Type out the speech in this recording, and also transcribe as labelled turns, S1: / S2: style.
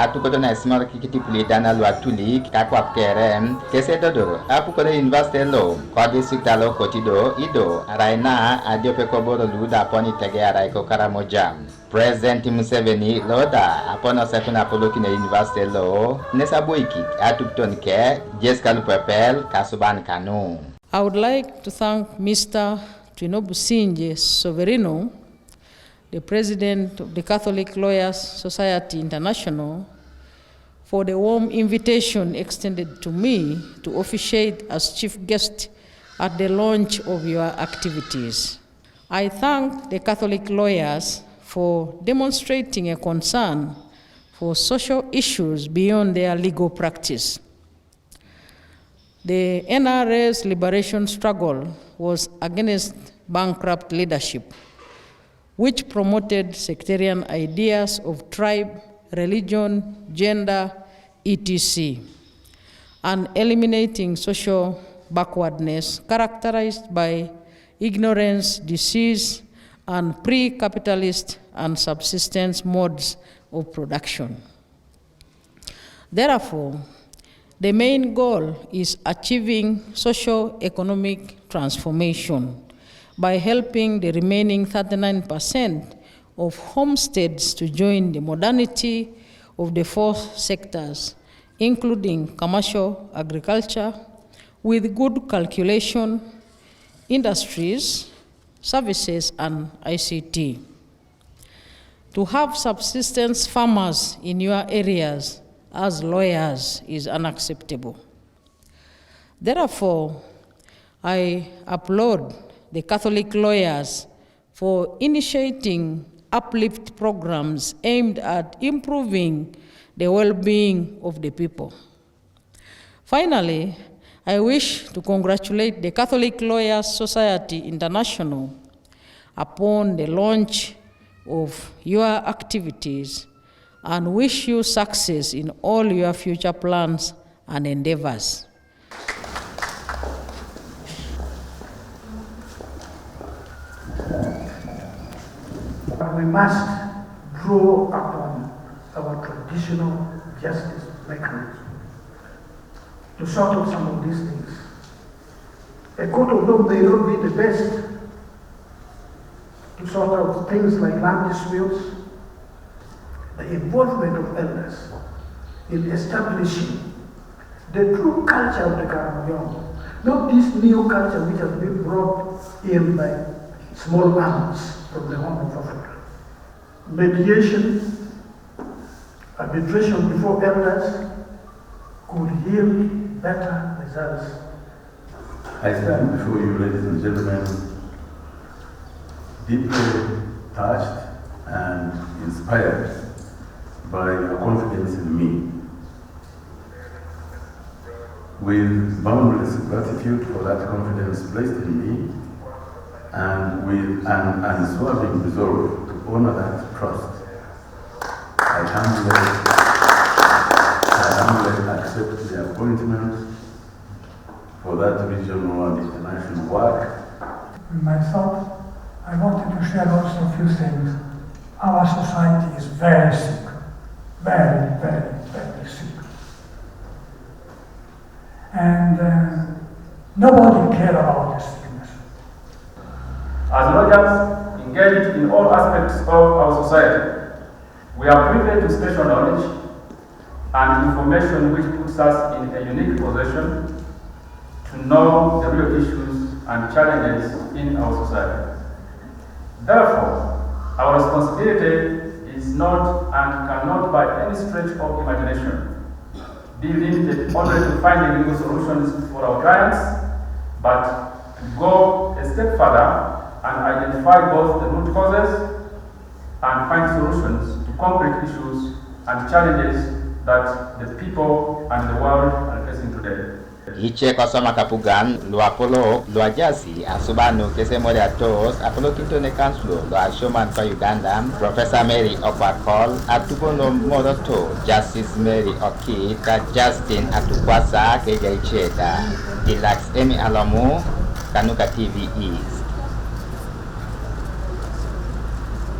S1: atukoto na small kikiti puli dana lwa tuli kakwap kerem kese Edodor Apukor University lo kwa district alo kotido ido araina adiope koboro luda poni tege araiko Karamoja. President Museveni loda apono sekuna apoloki na University lo nesaboiki atukton ke jeskalu pepel kasuban kanu.
S2: I would like to thank Mr. Eunibasite Soverino, the President of the Catholic Lawyers Society International, for the warm invitation extended to me to officiate as chief guest at the launch of your activities. I thank the Catholic lawyers for demonstrating a concern for social issues beyond their legal practice. The NRA's liberation struggle was against bankrupt leadership, which promoted sectarian ideas of tribe, religion, gender, etc., and eliminating social backwardness characterized by ignorance, disease, and pre-capitalist and subsistence modes of production. Therefore, the main goal is achieving socio-economic transformation by helping the remaining 39% of homesteads to join the modernity of the four sectors, including commercial agriculture, with good calculation, industries, services, and ICT. To have subsistence farmers in your areas as lawyers is unacceptable. Therefore, I applaud the Catholic lawyers for initiating uplift programs aimed at improving the well-being of the people. Finally, I wish to congratulate the Catholic Lawyers Society International upon the launch of your activities and wish you success in all your future plans and endeavors.
S3: We must draw upon our traditional justice mechanism to sort out some of these things. A court of law may not be the best to sort out things like land disputes. The involvement of elders in establishing the true culture of the Karamoja, not this new culture which has been brought in by small arms from the Horn of Africa. Mediation, arbitration before elders could yield better results.
S4: I stand before you, ladies and gentlemen, deeply touched and inspired by your confidence in me. With boundless gratitude for that confidence placed in me, and with an unswerving resolve to honor that trust, I humbly accept the appointment for that regional and international work.
S5: Myself, I wanted to share also a few things. Our society is very sick, very, very, very sick. And nobody cares about this sickness.
S6: As lawyers engaged in all aspects of our society, we are privileged to special knowledge and information which puts us in a unique position to know the real issues and challenges in our society. Therefore, our responsibility is not and cannot by any stretch of imagination be limited only to finding legal solutions for our clients, but to go a step further and identify both the root causes and find solutions to concrete issues and challenges that the people and the world are facing today.
S1: Iche kosoma kapugan lo Apollo lo ajasi asubanu kese mori atos Apollo kintone kanslo lo ashoman pa Uganda Professor Mary Apukor atubono moroto Justice Mary Okita Justin atukwasa keja icheda Ilax Emi Alamu Kanuka TV East.